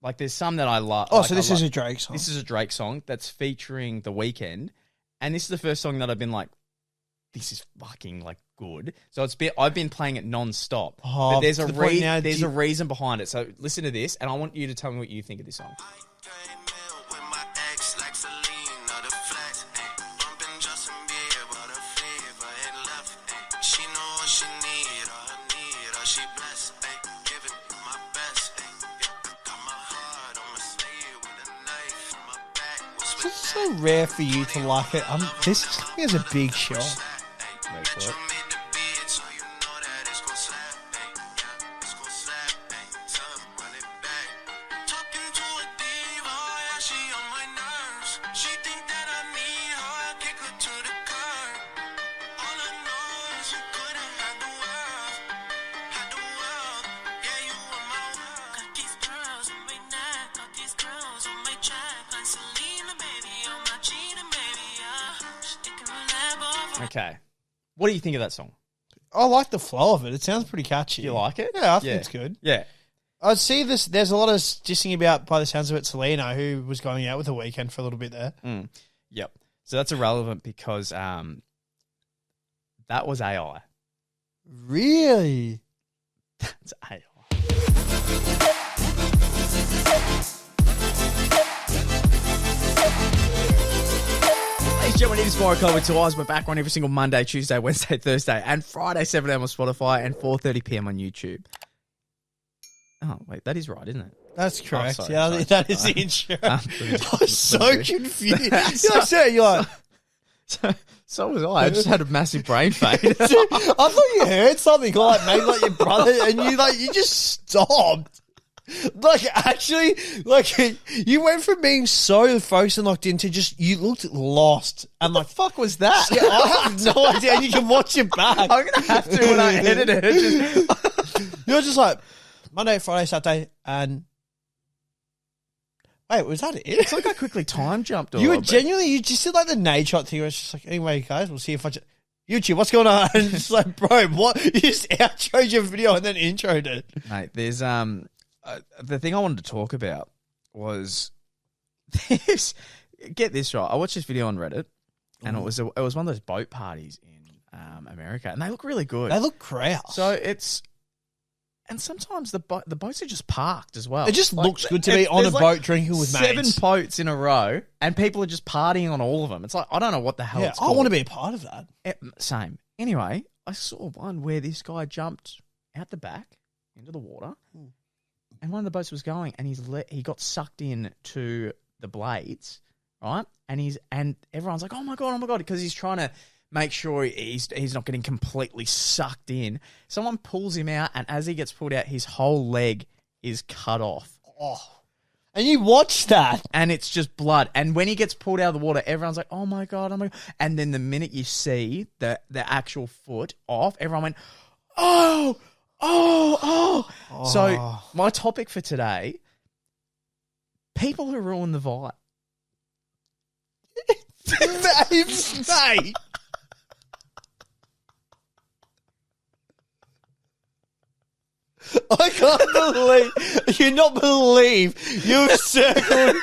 Like, there's some that I love. Oh, so this is a Drake song. This is a Drake song that's featuring The Weeknd, and this is the first song that I've been like, this is fucking like good. So I've been playing it non-stop. Oh, but there's a reason behind it. So listen to this, and I want you to tell me what you think of this song. It's so rare for you to like it. This is a big shot. Wait for it. Okay. What do you think of that song? I like the flow of it. It sounds pretty catchy. You like it? Yeah, I think it's good. Yeah. I see this. There's a lot of dissing about, by the sounds of it, Selena, who was going out with The Weeknd for a little bit there. Yep. So that's irrelevant because that was AI. Really? That's AI. Ladies and gentlemen, it is Morokai with 2 eyes. We're back on every single Monday, Tuesday, Wednesday, Thursday, and Friday, 7 a.m. on Spotify and 4:30 p.m. on YouTube. Oh, wait, that is right, isn't it? That's correct. Sorry, that is the intro. I was so confused. You're like... So was I. I just had a massive brain fade. I thought you heard something like maybe like your brother, and you just stopped. Like, actually, like, you went from being so focused and locked into just, you looked lost. And What the fuck was that? Yeah, I have no idea. And you can watch it back. I'm going to have to when I edit it. You're just like, Monday, Friday, Saturday, and... Wait, was that it? It's like I quickly time jumped. You were genuinely, you just did like the nade shot thing where it's just like, anyway, guys, we'll see if I just... YouTube, what's going on? And it's like, bro, what? You just outroed your video and then introed it. Mate, there's... the thing I wanted to talk about was this. Get this right. I watched this video on Reddit, and it was one of those boat parties in America, and they look really good. They look grouse. So and sometimes the boats are just parked as well. It just looks good to be on a boat drinking with mates. 7 boats in a row, and people are just partying on all of them. It's like, I don't know what the hell it's I called. want to be a part of that. Same. Anyway, I saw one where this guy jumped out the back into the water. And one of the boats was going, and he got sucked in to the blades, right? And everyone's like, oh my god, because he's trying to make sure he's not getting completely sucked in. Someone pulls him out, and as he gets pulled out, his whole leg is cut off. Oh, and you watch that, and it's just blood. And when he gets pulled out of the water, everyone's like, oh my god, And then the minute you see the actual foot off, everyone went, oh. So my topic for today, people who ruin the vibe. Mate. I can't believe, you not believe you circled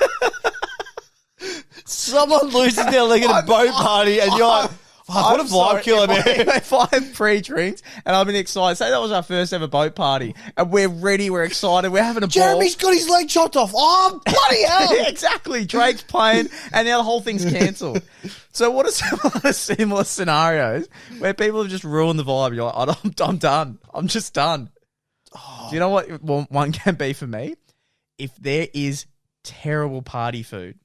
someone losing their leg at a boat party and you're like, what a vibe killer, man. If I have pre-drinks and I've been excited, say that was our first ever boat party and we're ready, we're excited, we're having a ball. Jeremy's got his leg chopped off. Oh, bloody hell. Yeah, exactly. Drake's playing and now the whole thing's cancelled. So what are some other similar scenarios where people have just ruined the vibe? You're like, I'm done. I'm just done. Oh. Do you know what one can be for me? If there is terrible party food.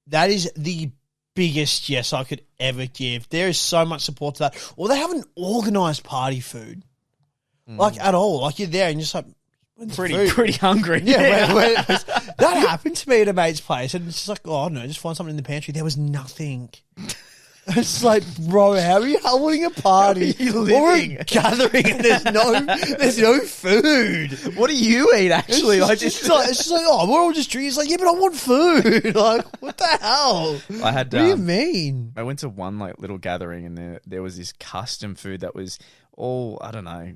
That is the biggest yes I could ever give. There is so much support to that. Or they haven't organised party food. Like, at all. Like, you're there and you're just like, pretty hungry. Yeah. That happened to me at a mate's place. And it's just like, oh, no, just find something in the pantry. There was nothing. It's like, bro, how are you holding a party or a gathering and there's no food? What do you eat, actually? It's just like, oh, we're all just drinking. It's like, yeah, but I want food. Like, what the hell? What do you mean? I went to one like little gathering and there was this custom food that was all, I don't know,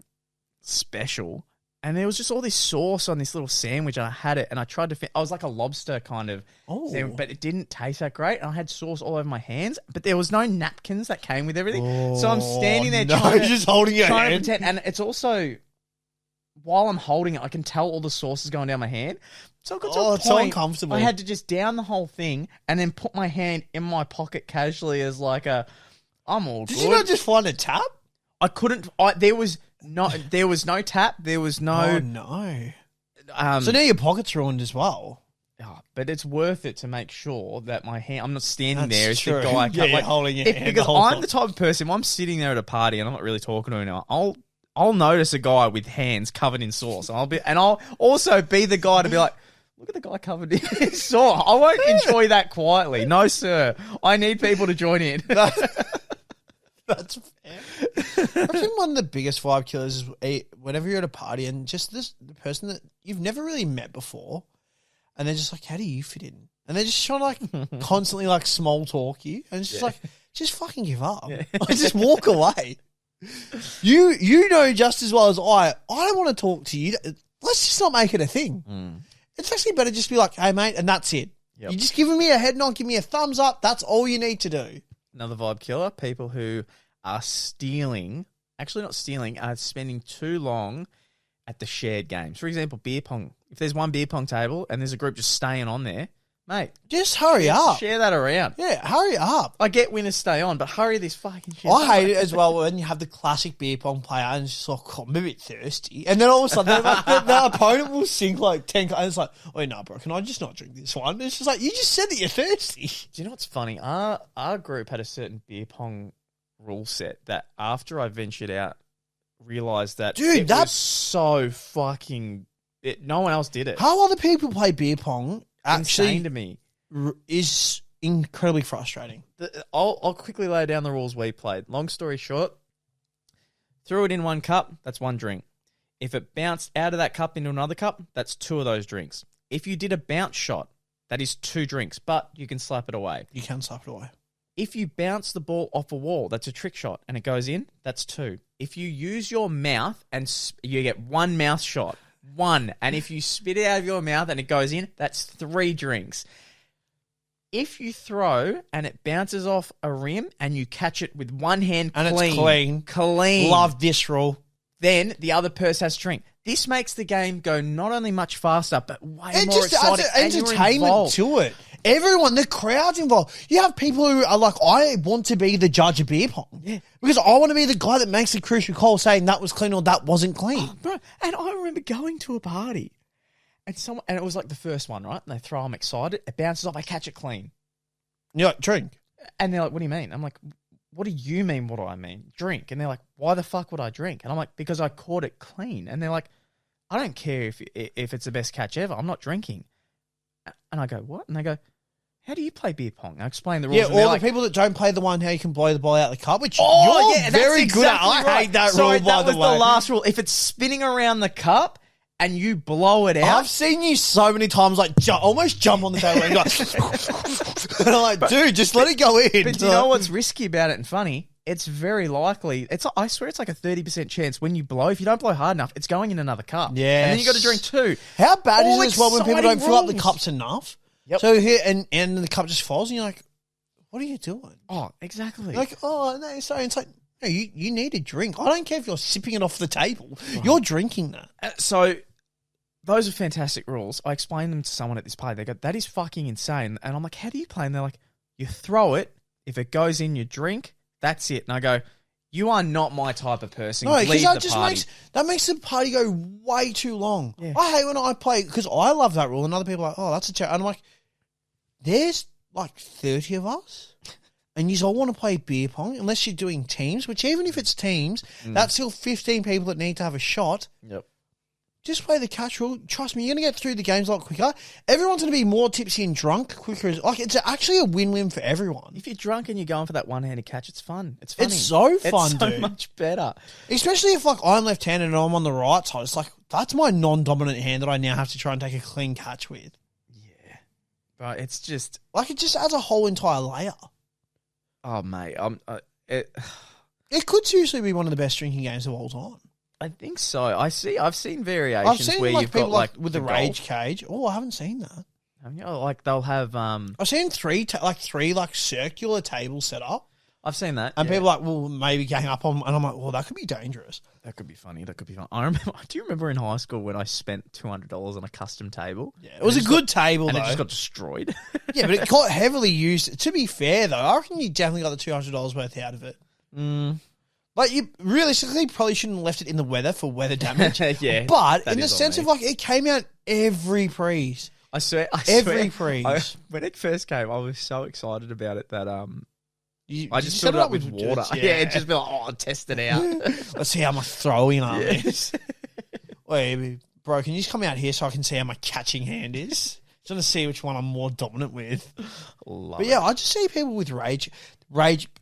special. And there was just all this sauce on this little sandwich, and I had it, and I tried to. I was like a lobster kind of sandwich, but it didn't taste that great. And I had sauce all over my hands, but there was no napkins that came with everything. So I'm standing there just holding your hand. To pretend, and it's also while I'm holding it, I can tell all the sauce is going down my hand. So it got to a point, it's so uncomfortable. I had to just down the whole thing and then put my hand in my pocket casually as like I'm all good. Did you not just find a tap? I couldn't. There was no tap. There was no. Oh no. So now your pocket's ruined as well. Oh, but it's worth it to make sure that my hand. I'm not standing That's there as true. the guy holding your hand. Because I'm the type of person. If I'm sitting there at a party and I'm not really talking to anyone, I'll notice a guy with hands covered in sauce. And I'll also be the guy to be like, look at the guy covered in sauce. I won't enjoy that quietly. No, sir. I need people to join in. That's fair. I think one of the biggest vibe killers is whenever you're at a party and just the person that you've never really met before, and they're just like, how do you fit in? And they're just trying to like constantly like small talk you, and it's just like, just fucking give up. Yeah. Like, just walk away. You know just as well as I don't want to talk to you. Let's just not make it a thing. It's actually better just be like, hey mate, and that's it. You're just giving me a head nod, give me a thumbs up. That's all you need to do. Another vibe killer, people who are not stealing, are spending too long at the shared games. For example, beer pong. If there's one beer pong table and there's a group just staying on there, mate, just hurry up. Share that around. Yeah, hurry up. I get winners stay on, but hurry this fucking shit. I hate it as well when you have the classic beer pong player and it's just like, oh, I'm a bit thirsty. And then all of a sudden, the opponent will sink like 10 and it's like, oh, no, bro, can I just not drink this one? It's just like, you just said that you're thirsty. Do you know what's funny? Our group had a certain beer pong rule set that after I ventured out, realised that was so fucking... no one else did it. How other people play beer pong actually insane to me. Is incredibly frustrating. I'll quickly lay down the rules we played. Long story short, threw it in one cup, that's one drink. If it bounced out of that cup into another cup, that's two of those drinks. If you did a bounce shot, that is two drinks, but you can slap it away. You can slap it away. If you bounce the ball off a wall, that's a trick shot, and it goes in, that's two. If you use your mouth and you get one mouth shot, one. And if you spit it out of your mouth and it goes in, that's three drinks. If you throw and it bounces off a rim and you catch it with one hand and clean, it's clean. Love this rule. Then the other person has to drink. This makes the game go not only much faster, but way more exciting. Adds entertainment to it. Everyone, the crowd's involved. You have people who are like, I want to be the judge of beer pong. Yeah. Because I want to be the guy that makes the crucial call saying that was clean or that wasn't clean. Oh, bro, and I remember going to a party and it was like the first one, right? And they throw, I'm excited. It bounces off. I catch it clean. You're like, drink. And they're like, what do you mean? I'm like, what do you mean? What do I mean? Drink. And they're like, why the fuck would I drink? And I'm like, because I caught it clean. And they're like, I don't care if it's the best catch ever. I'm not drinking. And I go, what? And they go, how do you play beer pong? I explain the rules. Yeah, all the people that don't play the one how you can blow the ball out of the cup, which you're very good at. I hate that rule, by the way. That was the last rule. If it's spinning around the cup and you blow it out. I've seen you so many times like almost jump on the table and go, and I'm like, dude, just let it go in. But do you know what's risky about it and funny? It's very likely. I swear it's like a 30% chance when you blow. If you don't blow hard enough, it's going in another cup. Yeah. And then you got to drink two. How bad is it as well when people don't fill up the cups enough? Yep. So here, and the cup just falls, and you're like, what are you doing? Oh, exactly. Like, oh, no, sorry. It's like, no, you need a drink. I don't care if you're sipping it off the table. Right. You're drinking that. So those are fantastic rules. I explained them to someone at this party. They go, that is fucking insane. And I'm like, how do you play? And they're like, you throw it. If it goes in, you drink. That's it. And I go, you are not my type of person. No, because that makes the party go way too long. Yeah. I hate when I play, because I love that rule, and other people are like, oh, that's a terrible. And I'm like, there's like 30 of us, and you all want to play beer pong, unless you're doing teams, which even if it's teams, that's still 15 people that need to have a shot. Yep. Just play the catch rule. Trust me, you're going to get through the games a lot quicker. Everyone's going to be more tipsy and drunk quicker. Like, it's actually a win-win for everyone. If you're drunk and you're going for that one-handed catch, it's fun. It's funny. It's so fun, dude. It's so much better. Especially if, like, I'm left-handed and I'm on the right side. It's like, that's my non-dominant hand that I now have to try and take a clean catch with. Yeah. But it's just... Like, it just adds a whole entire layer. Oh, mate. It could seriously be one of the best drinking games of all time. I think so. I've seen variations I've seen where like you've people got like with the golf. rage cage. Oh, I haven't seen that. You know, like they'll have I've seen three like circular tables set up, I've seen that. and yeah. people like, well, maybe gang up on, and I'm like, well, that could be dangerous. That could be funny. That could be fun. I remember. Do you remember in high school when I spent $200 on a custom table? Yeah, it was a good table and though. it just got destroyed. Yeah, but it got heavily used. To be fair though, I reckon you definitely got the $200 worth out of it. Like you realistically probably shouldn't have left it in the weather for weather damage. Yeah, but that in the is on sense me. of like it came out every prees. I swear. Every freeze. When it first came, I was so excited about it that Did I just you filled set it up with water. Yeah, just be like, I'll test it out. let's see how much throwing arm is. Yes. Wait, bro, can you just come out here so I can see how my catching hand is? Just want to see which one I'm more dominant with. But yeah, I just see people with rage.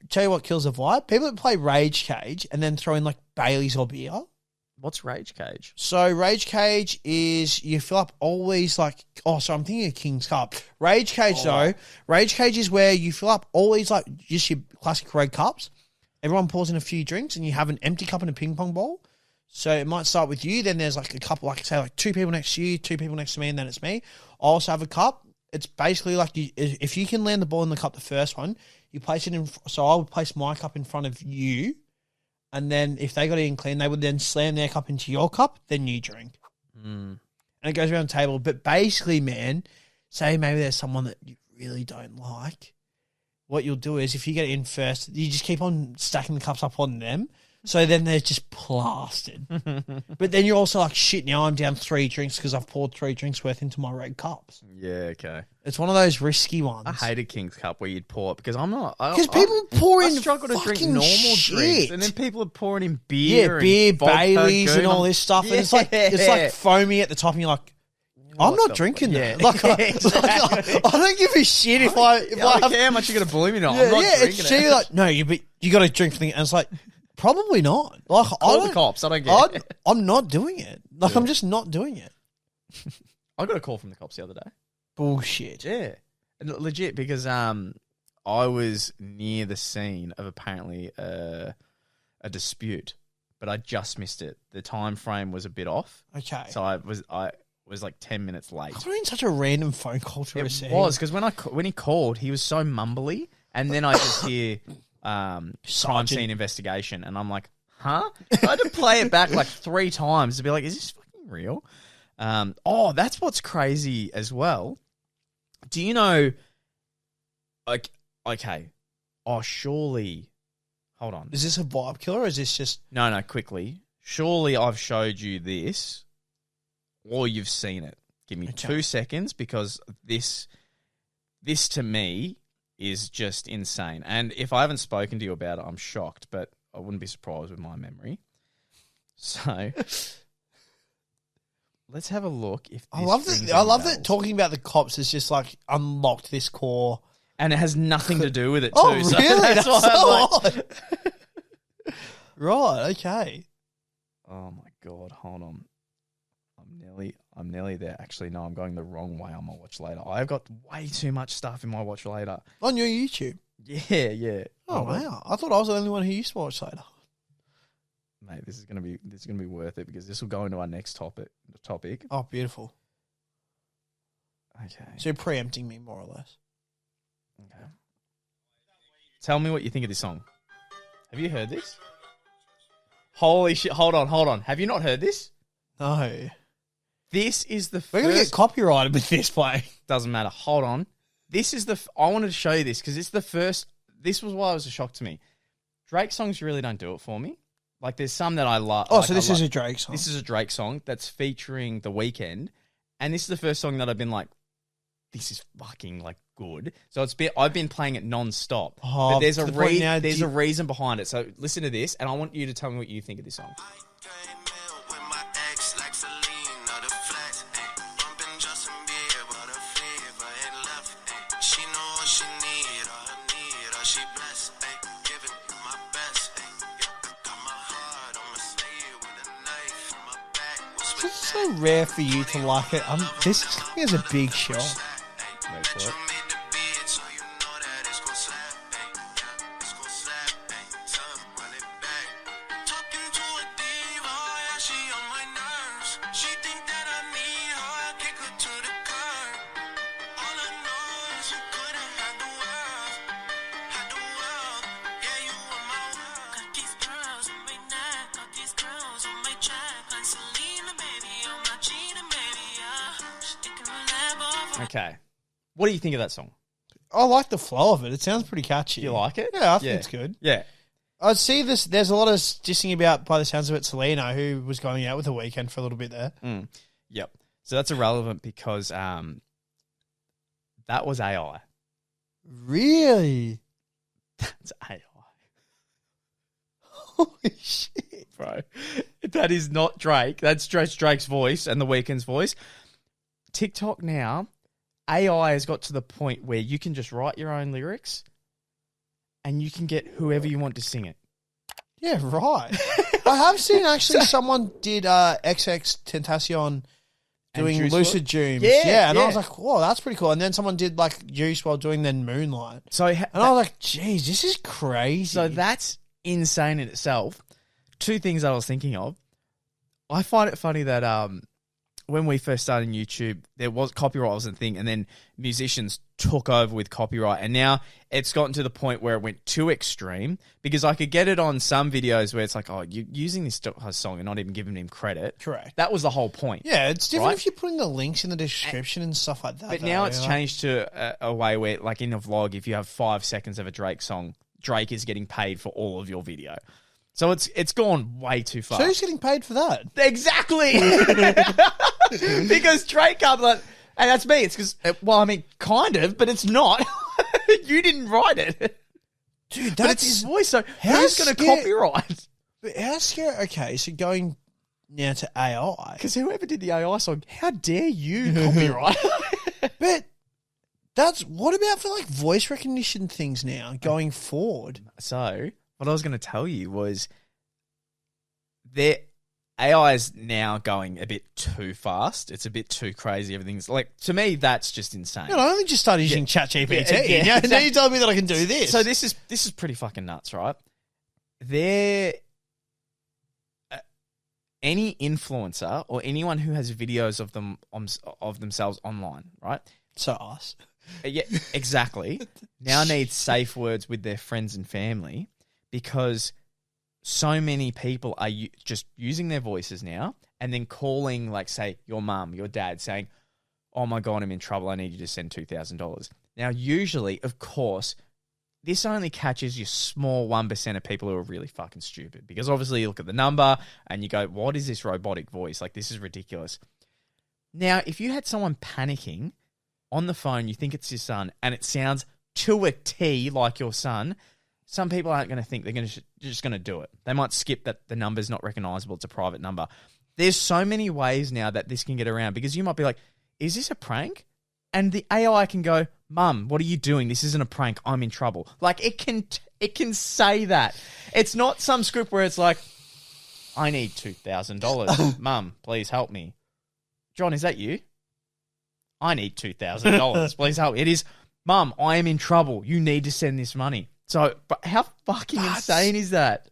Tell you what kills the vibe. People that play Rage Cage and then throw in like Baileys or beer. What's Rage Cage? So Rage Cage is you fill up always like I'm thinking of King's Cup. Rage Cage though, Rage Cage is where you fill up all these like just your classic red cups. Everyone pours in a few drinks and you have an empty cup and a ping pong ball. So it might start with you, then there's like a couple, like say like two people next to you, two people next to me, and then it's me. I also have a cup. It's basically like if you can land the ball in the cup, the first one, you place it in. So I would place my cup in front of you. And then if they got it in clean, they would then slam their cup into your cup, then you drink. And it goes around the table. But basically, man, say maybe there's someone that you really don't like. What you'll do is if you get it in first, you just keep on stacking the cups up on them. So then they're just plastered. But then you're also like, shit, now I'm down 3 drinks because I've poured 3 drinks worth into my red cups. Yeah, okay. It's one of those risky ones. I hated King's Cup where you'd pour it because I'm not. Because people pour in I struggle to drink fucking normal shit. drinks, and then people are pouring in beer, Yeah, beer, and vodka, Baileys, and goon. all this stuff. And it's like foamy at the top, and you're like, I'm not drinking that. Like, exactly. I don't give a shit if I don't have. care how much you're gonna bully me on. Yeah, I'm not drinking it's it. like no, you got to drink something, and it's like probably not. Like Call the cops. I don't care. I'm not doing it. Like I'm just not doing it. I got a call from the cops the other day. Bullshit. Yeah, and legit because I was near the scene of apparently a dispute, but I just missed it. The time frame was a bit off. Okay. So I was like 10 minutes late. I mean, such a random phone call to It receive. was because when he called, he was so mumbly, and then I just hear crime scene investigation, and I'm like, huh? I had to play it back like 3 times to be like, is this fucking real? That's what's crazy as well. Do you know? Like, okay, surely. Hold on. Is this a vibe killer, or is this just No, quickly. Surely I've showed you this, or you've seen it. Give me 2 seconds because this to me is just insane. And if I haven't spoken to you about it, I'm shocked, but I wouldn't be surprised with my memory. So let's have a look. If I love that talking about the cops has just like unlocked this core. And it has nothing to do with it too. Oh, so really? That's why so I'm like, odd. Right, okay. oh my God, hold on. I'm nearly there. Actually, no, I'm going the wrong way on my watch later. I've got way too much stuff in my watch later. On your YouTube? Yeah. Oh, wow. I thought I was the only one who used to watch later. Mate, this is gonna be worth it because this will go into our next topic. Oh, beautiful. Okay. So you're preempting me more or less. Okay. Tell me what you think of this song. Have you heard this? Holy shit! Hold on. Have you not heard this? No. This is the We're going to get copyrighted with this play. Doesn't matter. Hold on. This is I wanted to show you this because it's the first. This was why it was a shock to me. Drake songs really don't do it for me. Like there's some that I love. Oh, like, so this is a Drake song. This is a Drake song that's featuring The Weeknd, and this is the first song that I've been like, this is fucking like good. So I've been playing it non-stop. Oh, but there's a reason behind it. So listen to this, and I want you to tell me what you think of this song. It's so rare for you to like it. This is coming as a big shock. Wait for it. Okay. What do you think of that song? I like the flow of it. It sounds pretty catchy. Do you like it? Yeah, I think it's good. Yeah. I see this. There's a lot of dissing about, by the sounds of it, Selena, who was going out with The Weeknd for a little bit there. Yep. So that's irrelevant because that was AI. Really? That's AI. Holy shit. Bro. That is not Drake. That's Drake's voice and The Weeknd's voice. TikTok now, AI has got to the point where you can just write your own lyrics and you can get whoever you want to sing it. Yeah, right. I have seen actually someone did XXXTENTACION doing Lucid Dreams. Yeah, and I was like, whoa, that's pretty cool. And then someone did like Juice while doing then Moonlight. I was like, geez, this is crazy. So that's insane in itself. Two things I was thinking of. I find it funny that when we first started YouTube, there was copyright wasn't a thing, and then musicians took over with copyright, and now it's gotten to the point where it went too extreme, because I could get it on some videos where it's like, oh, you're using this song and not even giving him credit. Correct. That was the whole point. Yeah, it's different if you're putting the links in the description and stuff like that. But now it's changed to a way where, like in a vlog, if you have 5 seconds of a Drake song, Drake is getting paid for all of your video. So it's gone way too far. So who's getting paid for that? Exactly. Because Drake can't and that's me. It's because, well, I mean, kind of, but it's not. You didn't write it. Dude, but it's his voice, so who's going to copyright? But how scary. Okay, so going now to AI. Because whoever did the AI song, how dare you copyright? But what about for like voice recognition things now going forward? So what I was going to tell you was AI is now going a bit too fast. It's a bit too crazy. Everything's like, to me, that's just insane. No, I only just started using ChatGPT. Now you told me that I can do this. So this is pretty fucking nuts, right? Any influencer or anyone who has videos of themselves online, right? So us. Yeah, exactly. Now needs safe words with their friends and family, because so many people are just using their voices now and then calling, like, say, your mum, your dad, saying, oh my God, I'm in trouble. I need you to send $2,000. Now, usually, of course, this only catches your small 1% of people who are really fucking stupid, because obviously you look at the number and you go, what is this robotic voice? Like, this is ridiculous. Now, if you had someone panicking on the phone, you think it's your son, and it sounds to a T like your son, some people aren't going to think. They're just going to do it. They might skip that the number's not recognizable. It's a private number. There's so many ways now that this can get around, because you might be like, is this a prank? And the AI can go, Mum, what are you doing? This isn't a prank. I'm in trouble. Like, it can say that. It's not some script where it's like, I need $2,000. Mum, please help me. John, is that you? I need $2,000. Please help me. It is, Mum, I am in trouble. You need to send this money. So, but how fucking insane is that?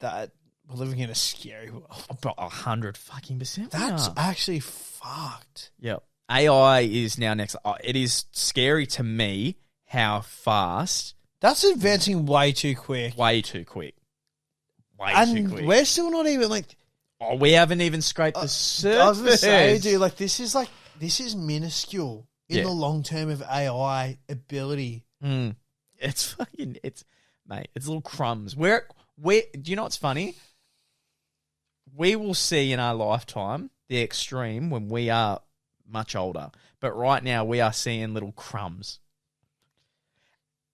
That we're living in a scary world. But 100% That's actually fucked. Yep. AI is now next. It is scary to me how fast. That's advancing way too quick. Way too quick. And we're still not even like. Oh, we haven't even scraped the surface. I was going to say, dude, this is minuscule in the long term of AI ability. It's mate, it's little crumbs. Do you know what's funny? We will see in our lifetime the extreme when we are much older. But right now we are seeing little crumbs.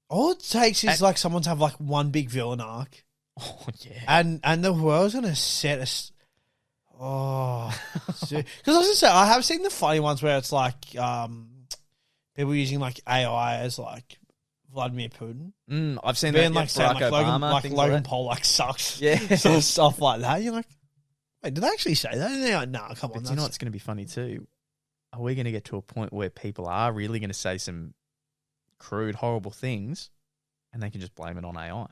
All it takes is like someone to have like one big villain arc. Oh, yeah. And the world's going to set us. Oh. Because I was going to say, I have seen the funny ones where it's like people using like AI as like Vladimir Putin. I've seen being that. Like saying like Obama, Logan Paul like sucks. Yeah. Sort of stuff like that. You're like, wait, did they actually say that? And they're like, nah, come on. But you know what's going to be funny too? Are we going to get to a point where people are really going to say some crude, horrible things and they can just blame it on AI?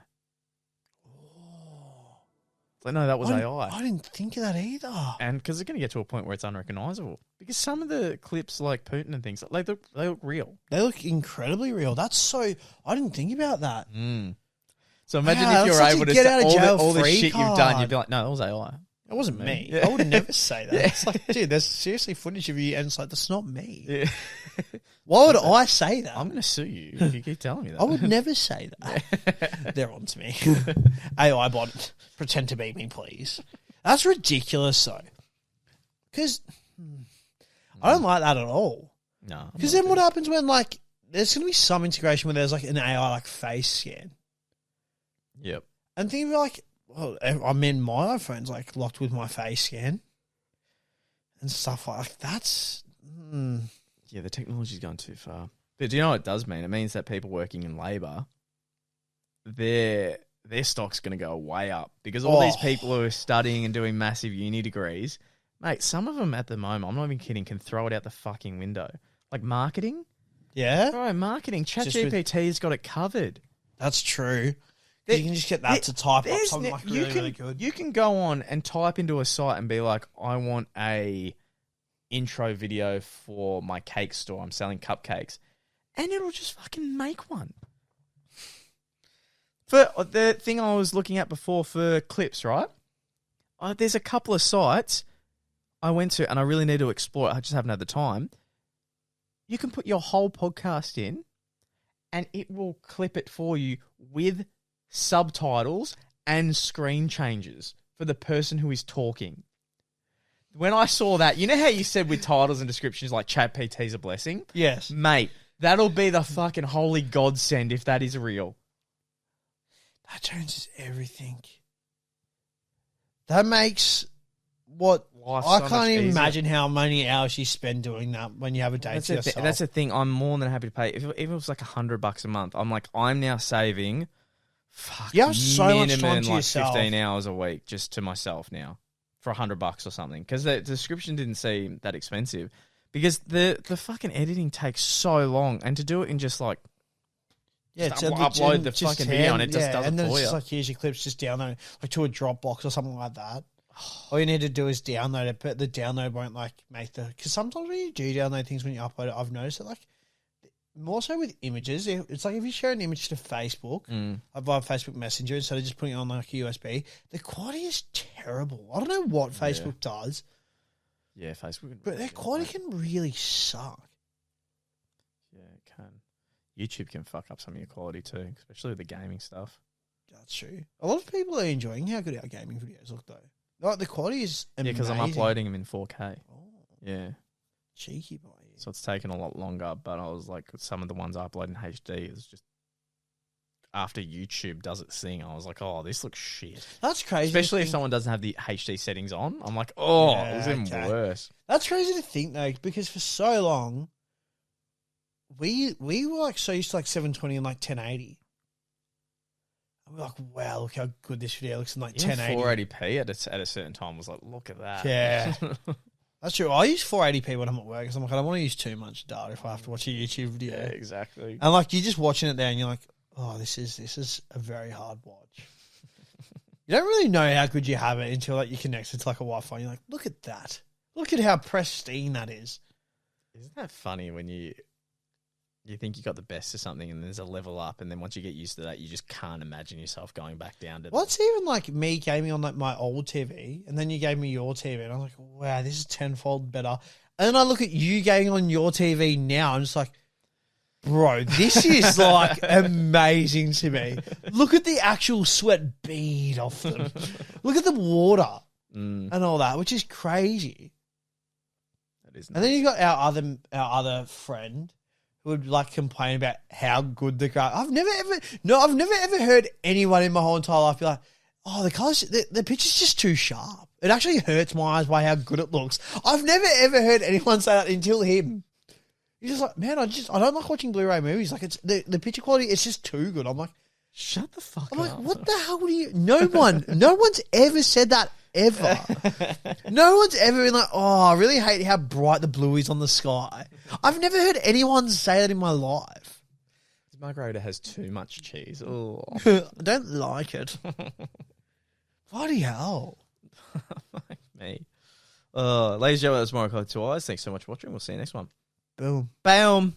Like, no, that was AI. I didn't think of that either. And because they're going to get to a point where it's unrecognizable. Because some of the clips like Putin and things, they look real. They look incredibly real. That's so... I didn't think about that. So imagine if you're able to get out of say jail all the free shit card. you've done, you'd be like, no, that was AI. It wasn't me. Yeah. I would never say that. Yeah. It's like, dude, there's seriously footage of you, and it's like, that's not me. Yeah. Why would I say that? I'm going to sue you if you keep telling me that. I would never say that. They're on to me. AI bot, pretend to be me, please. That's ridiculous, though. Because I don't like that at all. No. Because then what happens when, like, there's going to be some integration where there's, like, an AI, like, face scan. Yep. And think of, like, well, I mean, my iPhone's, like, locked with my face scan and stuff like that's... Yeah, the technology's gone too far. But do you know what it does mean? It means that people working in labour, their stock's going to go way up because all these people who are studying and doing massive uni degrees, mate, some of them at the moment, I'm not even kidding, can throw it out the fucking window. Like marketing. Yeah? Bro, marketing. ChatGPT's got it covered. That's true. You can just get that to type up something like really good. You can go on and type into a site and be like, I want a intro video for my cake store. I'm selling cupcakes. And it'll just fucking make one. For the thing I was looking at before for clips, right? There's a couple of sites I went to and I really need to explore it. I just haven't had the time. You can put your whole podcast in and it will clip it for you with subtitles and screen changes for the person who is talking. When I saw that, you know how you said with titles and descriptions like ChatGPT's a blessing? Yes. Mate, that'll be the fucking holy godsend if that is real. That changes everything. That makes what... Life I so can't much even easier. imagine how many hours you spend doing that when you have a day to yourself. That's the thing. I'm more than happy to pay. If it was like $100 a month, I'm like, I'm now saving You have so much time minimum to like yourself. 15 hours a week just to myself now for $100 or something. Because the description didn't seem that expensive. Because the fucking editing takes so long. And to do it in just like... Yeah, just upload the fucking video and it just does and it then for it's you. just like, here's your clips, just download like to a Dropbox or something like that. All you need to do is download it, but the download won't like make the... Because sometimes when you do download things when you upload it, I've noticed that like more so with images, it's like if you share an image to Facebook, via Facebook Messenger, instead of just putting it on like a USB, the quality is terrible. I don't know what Facebook does. Yeah, Facebook. But their quality can really suck. Yeah, it can. YouTube can fuck up some of your quality too, especially with the gaming stuff. That's true. A lot of people are enjoying how good our gaming videos look, though. Like, the quality is amazing. Yeah, because I'm uploading them in 4K. Oh, Yeah. cheeky boy. So it's taken a lot longer, but I was like, some of the ones I upload in HD is just after YouTube does its thing. I was like, oh, this looks shit. That's crazy. Especially if someone doesn't have the HD settings on. I'm like, oh, Yeah, it was even okay. worse. That's crazy to think, though, because for so long, we were like so used to like 720 and like 1080. And we're like, wow, look how good this video looks in like Even 1080. 480p at a certain time was like, look at that. Yeah. That's true. I use 480p when I'm at work because I'm like, I don't want to use too much data if I have to watch a YouTube video. Yeah, exactly. And like, you're just watching it there and you're like, oh, this is a very hard watch. You don't really know how good you have it until like you connect it to like a Wi-Fi. And you're like, look at that. Look at how pristine that is. Isn't that funny when you think you got the best of something and there's a level up, and then once you get used to that, you just can't imagine yourself going back down to What's even like me gaming on like my old TV, and then you gave me your TV, and I was like, wow, this is tenfold better. And then I look at you gaming on your TV now, I'm just like, bro, this is like amazing to me. Look at the actual sweat bead off them. Look at the water and all that, which is crazy. That is And then you got our other friend who would like complain about how good the car. I've never ever heard anyone in my whole entire life be like, oh, the colors, the picture's just too sharp. It actually hurts my eyes by how good it looks. I've never ever heard anyone say that until him. He's just like, man, I don't like watching Blu-ray movies. Like, it's the picture quality, it's just too good. I'm like, shut the fuck I'm up. like, what the hell do you? No one's ever said that ever. No one's ever been like, oh, I really hate how bright the blue is on the sky. I've never heard anyone say that in my life. This margarita has too much cheese. Oh, I don't like it. Bloody hell. me. Ladies and gentlemen, that's Morokai 2 Eyes. Thanks so much for watching. We'll see you next one. Boom. Bam.